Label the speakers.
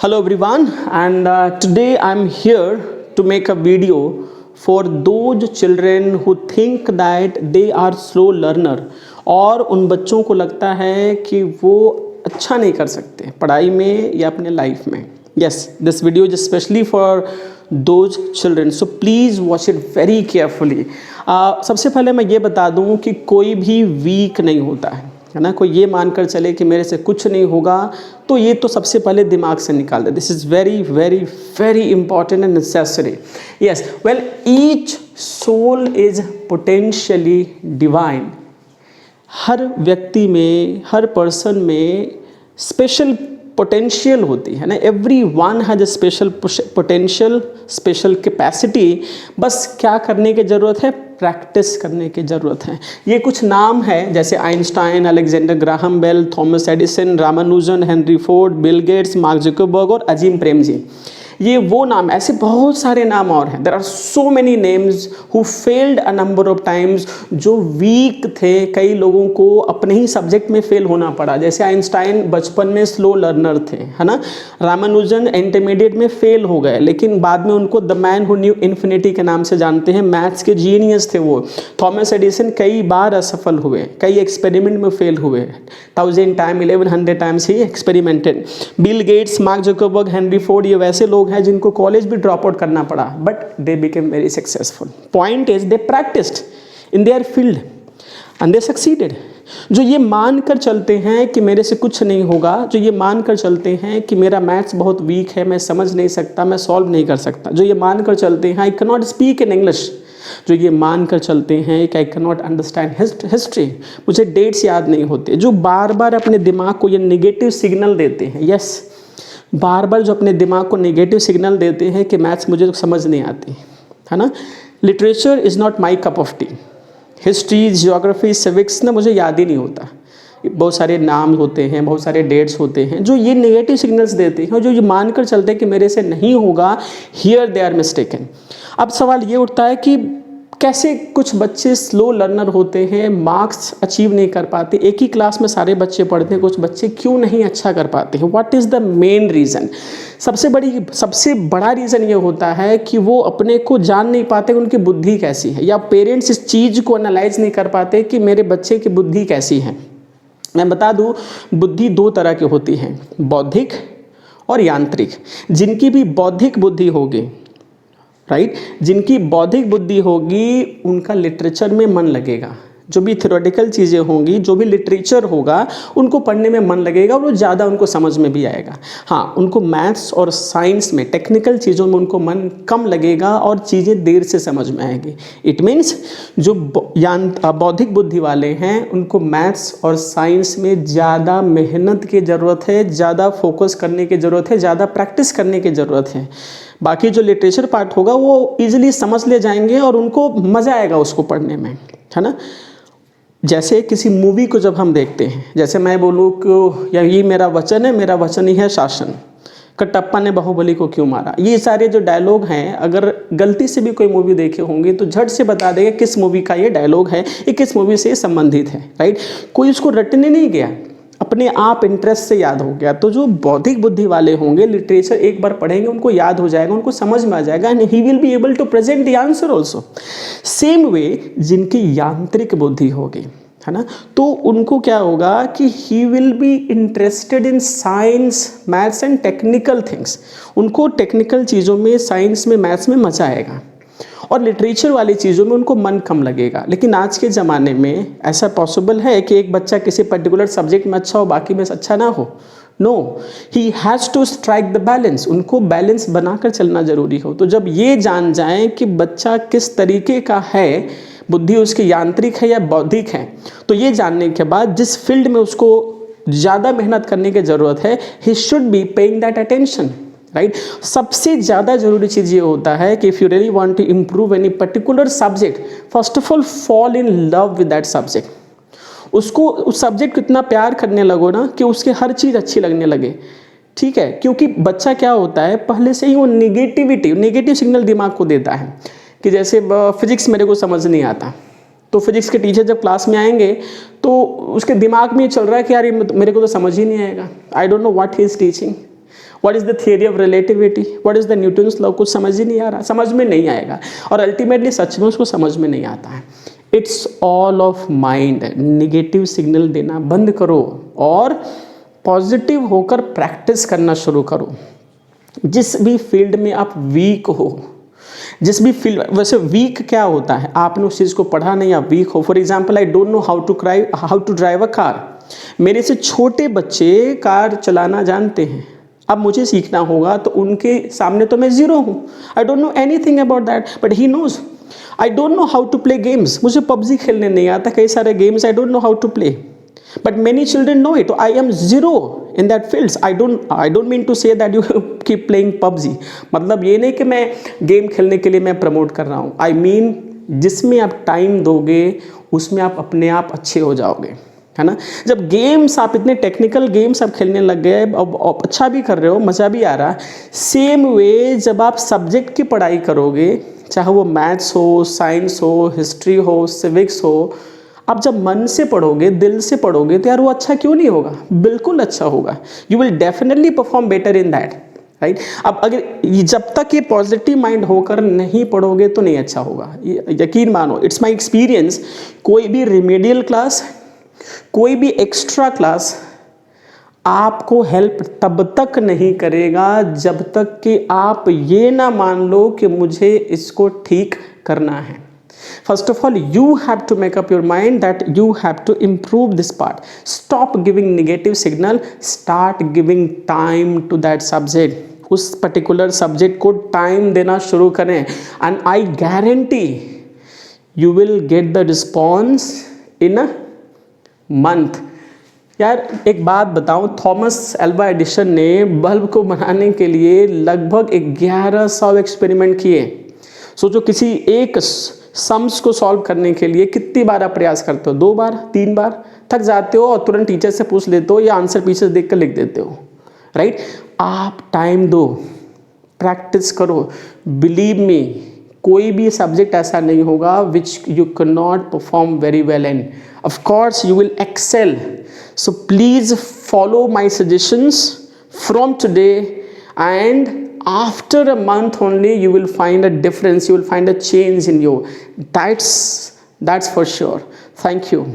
Speaker 1: Hello everyone, and today I'm here to make a video for those children who think that they are slow learner और उन बच्चों को लगता है कि वो अच्छा नहीं कर सकते पढ़ाई में या अपने लाइफ में. Yes, this video is especially for those children, so please watch it very carefully. सबसे पहले मैं ये बता दूँ कि कोई भी वीक नहीं होता है ना. कोई ये मानकर चले कि मेरे से कुछ नहीं होगा तो ये तो सबसे पहले दिमाग से निकाल दे. This is very very very important and necessary. Yes, well, each soul is potentially divine. हर व्यक्ति में, हर पर्सन में स्पेशल पोटेंशियल होती है ना. Everyone has a special potential, special capacity. बस क्या करने की ज़रूरत है? प्रैक्टिस करने की ज़रूरत है. ये कुछ नाम है जैसे Einstein, Alexander Graham Bell, Thomas Edison, Ramanujan, Henry Ford, Bill Gates, Mark Zuckerberg और अजीम प्रेमजी. ये वो नाम, ऐसे बहुत सारे नाम और हैं. There are so many names who failed a number of times. जो वीक थे, कई लोगों को अपने ही सब्जेक्ट में फेल होना पड़ा. जैसे आइंस्टाइन बचपन में स्लो लर्नर थे, है ना. रामानुजन इंटरमीडिएट में फेल हो गए, लेकिन बाद में उनको the man who knew infinity के नाम से जानते हैं. मैथ्स के जीनियस थे वो. थॉमस एडिसन कई बार असफल हुए, कई एक्सपेरिमेंट में फेल हुए. 1000 टाइम, 1100 टाइम्स ही experimented. Bill Gates, Mark Zuckerberg, Henry Ford, ये वैसे लोग हैं जिनको कॉलेज भी ड्रॉप आउट करना पड़ा, but they became very successful. Point is they practised in their field and they succeeded. जो ये मान कर चलते हैं कि मेरे से कुछ नहीं होगा, जो ये मान कर चलते हैं कि मेरा मैथ्स बहुत वीक है, मैं समझ नहीं सकता, मैं सॉल्व नहीं कर सकता, जो ये मान कर चलते हैं I can not speak in English, जो ये मान कर चलते हैं कि I can not understand history, मुझे डेट्स याद नहीं होते, जो बार बार अपने दिमाग को ये निगेटिव सिग्नल देते हैं. यस, बार बार जो अपने दिमाग को नेगेटिव सिग्नल देते हैं कि मैथ्स मुझे तो समझ नहीं आती, है ना. Literature is not my cup of T. History, geography, civics ना मुझे याद ही नहीं होता. बहुत सारे नाम होते हैं, बहुत सारे डेट्स होते हैं जो ये नेगेटिव सिग्नल्स देते हैं और जो ये मानकर चलते हैं कि मेरे से नहीं होगा. Here they are mistaken. अब सवाल ये उठता है कि कैसे कुछ बच्चे स्लो लर्नर होते हैं, मार्क्स अचीव नहीं कर पाते. एक ही क्लास में सारे बच्चे पढ़ते हैं, कुछ बच्चे क्यों नहीं अच्छा कर पाते हैं? What is the main reason? सबसे बड़ा रीज़न ये होता है कि वो अपने को जान नहीं पाते उनकी बुद्धि कैसी है, या पेरेंट्स इस चीज़ को एनालाइज नहीं कर पाते कि मेरे बच्चे की बुद्धि कैसी है. मैं बता दूँ, बुद्धि दो तरह की होती है, बौद्धिक और यांत्रिक. जिनकी भी बौद्धिक बुद्धि होगी, राइट, जिनकी बौद्धिक बुद्धि होगी उनका लिटरेचर में मन लगेगा. जो भी थ्योरेटिकल चीज़ें होंगी, जो भी लिटरेचर होगा, उनको पढ़ने में मन लगेगा और वो ज़्यादा उनको समझ में भी आएगा. हाँ, उनको मैथ्स और साइंस में, टेक्निकल चीज़ों में उनको मन कम लगेगा और चीज़ें देर से समझ में आएंगी. इट मीन्स जो बौद्धिक बुद्धि वाले हैं उनको मैथ्स और साइंस में ज़्यादा मेहनत की ज़रूरत है, ज़्यादा फोकस करने की ज़रूरत है, ज़्यादा प्रैक्टिस करने की ज़रूरत है. बाकी जो लिटरेचर पार्ट होगा वो इजीली समझ ले जाएंगे और उनको मज़ा आएगा उसको पढ़ने में, है ना. जैसे किसी मूवी को जब हम देखते हैं, जैसे मैं बोलूँ कि ये मेरा वचन है, मेरा वचन ही है शासन, कटप्पा ने बाहुबली को क्यों मारा, ये सारे जो डायलॉग हैं, अगर गलती से भी कोई मूवी देखे होंगे तो झट से बता देगा किस मूवी का ये डायलॉग है, ये किस मूवी से संबंधित है, राइट. कोई उसको रटने नहीं गया, अपने आप इंटरेस्ट से याद हो गया. तो जो बौद्धिक बुद्धि वाले होंगे, लिटरेचर एक बार पढ़ेंगे उनको याद हो जाएगा, उनको समझ में आ जाएगा, and he will be able to present the answer also. Same way जिनकी यांत्रिक बुद्धि होगी, है ना, तो उनको क्या होगा कि ही will be interested in science, maths and technical things. उनको टेक्निकल चीज़ों में, साइंस में, मैथ्स में मज़ा आएगा और लिटरेचर वाली चीज़ों में उनको मन कम लगेगा. लेकिन आज के ज़माने में ऐसा पॉसिबल है कि एक बच्चा किसी पर्टिकुलर सब्जेक्ट में अच्छा हो, बाकी में अच्छा ना हो? No, he has to strike the balance. उनको बैलेंस बनाकर चलना ज़रूरी हो. तो जब ये जान जाएं कि बच्चा किस तरीके का है, बुद्धि उसकी यांत्रिक है या बौद्धिक है, तो ये जानने के बाद जिस फील्ड में उसको ज़्यादा मेहनत करने की ज़रूरत है, he should be paying that attention, right. सबसे ज़्यादा ज़रूरी चीज़ ये होता है कि if you really want to improve any particular subject, first of all fall in love with that subject. उसको उस सब्जेक्ट को इतना प्यार करने लगो ना कि उसके हर चीज़ अच्छी लगने लगे, ठीक है. क्योंकि बच्चा क्या होता है, पहले से ही वो नेगेटिव सिग्नल दिमाग को देता है कि जैसे फिजिक्स मेरे को समझ नहीं आता, तो फिजिक्स के टीचर जब क्लास में आएंगे तो उसके दिमाग में ये चल रहा है कि यार ये मेरे को तो समझ ही नहीं आएगा, आई don't know what he is teaching. What is the theory of relativity, what is the Newton's law, कुछ समझ ही नहीं आ रहा, समझ में नहीं आएगा और अल्टीमेटली सच में उसको समझ में नहीं आता है। It's all of mind. Negative signal देना बंद करो और पॉजिटिव होकर प्रैक्टिस करना शुरू करो। जिस भी फील्ड में आप वीक हो, जिस भी फील्ड, वैसे वीक क्या होता है, आपने उस चीज़ को पढ़ा नहीं, आप वीक हो। For example, I don't know how to drive a car. मेरे से छोटे बच्चे कार चलाना जानते हैं, अब मुझे सीखना होगा तो उनके सामने तो मैं ज़ीरो हूँ। I don't know anything about that but he knows. I don't know how to play games, मुझे पबजी खेलने नहीं आता, कई सारे games I don't know how to play, but many children know it. I am zero in that fields. I don't mean to say that you keep playing PUBG. मतलब ये नहीं कि मैं गेम खेलने के लिए मैं प्रमोट कर रहा हूँ। I mean जिसमें आप टाइम दोगे उसमें आप अपने आप अच्छे हो जाओगे, है ना। जब गेम्स, आप इतने टेक्निकल गेम्स आप खेलने लग गए, अब अच्छा भी कर रहे हो, मज़ा भी आ रहा है। सेम वे जब आप सब्जेक्ट की पढ़ाई करोगे, चाहे वो मैथ्स हो, साइंस हो, हिस्ट्री हो, सिविक्स हो, आप जब मन से पढ़ोगे, दिल से पढ़ोगे तो यार वो अच्छा क्यों नहीं होगा, बिल्कुल अच्छा होगा। You will definitely perform better in that, right. अब अगर जब तक ये पॉजिटिव माइंड होकर नहीं पढ़ोगे तो नहीं अच्छा होगा, यकीन मानो, इट्स माय एक्सपीरियंस। कोई भी रिमेडियल क्लास, कोई भी एक्स्ट्रा क्लास आपको हेल्प तब तक नहीं करेगा जब तक कि आप ये ना मान लो कि मुझे इसको ठीक करना है। First of all, you have to make up your mind that you have to improve this part. Stop giving negative signal, start giving time to that subject. उस particular subject को time देना शुरू करें and I guarantee you will get the response in a month. यार एक बात बताऊं, Thomas Alva Edison ने बल्ब को बनाने के लिए लगभग 1100 एक्सपेरिमेंट किए। सोचो किसी एक सम्स को सॉल्व करने के लिए कितनी बार आप प्रयास करते हो, 2 बार 3 बार, थक जाते हो और तुरंत टीचर से पूछ लेते हो या आंसर पीछे देख कर लिख देते हो, राइट। आप टाइम दो, प्रैक्टिस करो, बिलीव मी, कोई भी सब्जेक्ट ऐसा नहीं होगा which you can not perform very well in. Of course you will excel, so please follow my suggestions from today and after a month only you will find a difference, you will find a change in you. That's for sure. Thank you.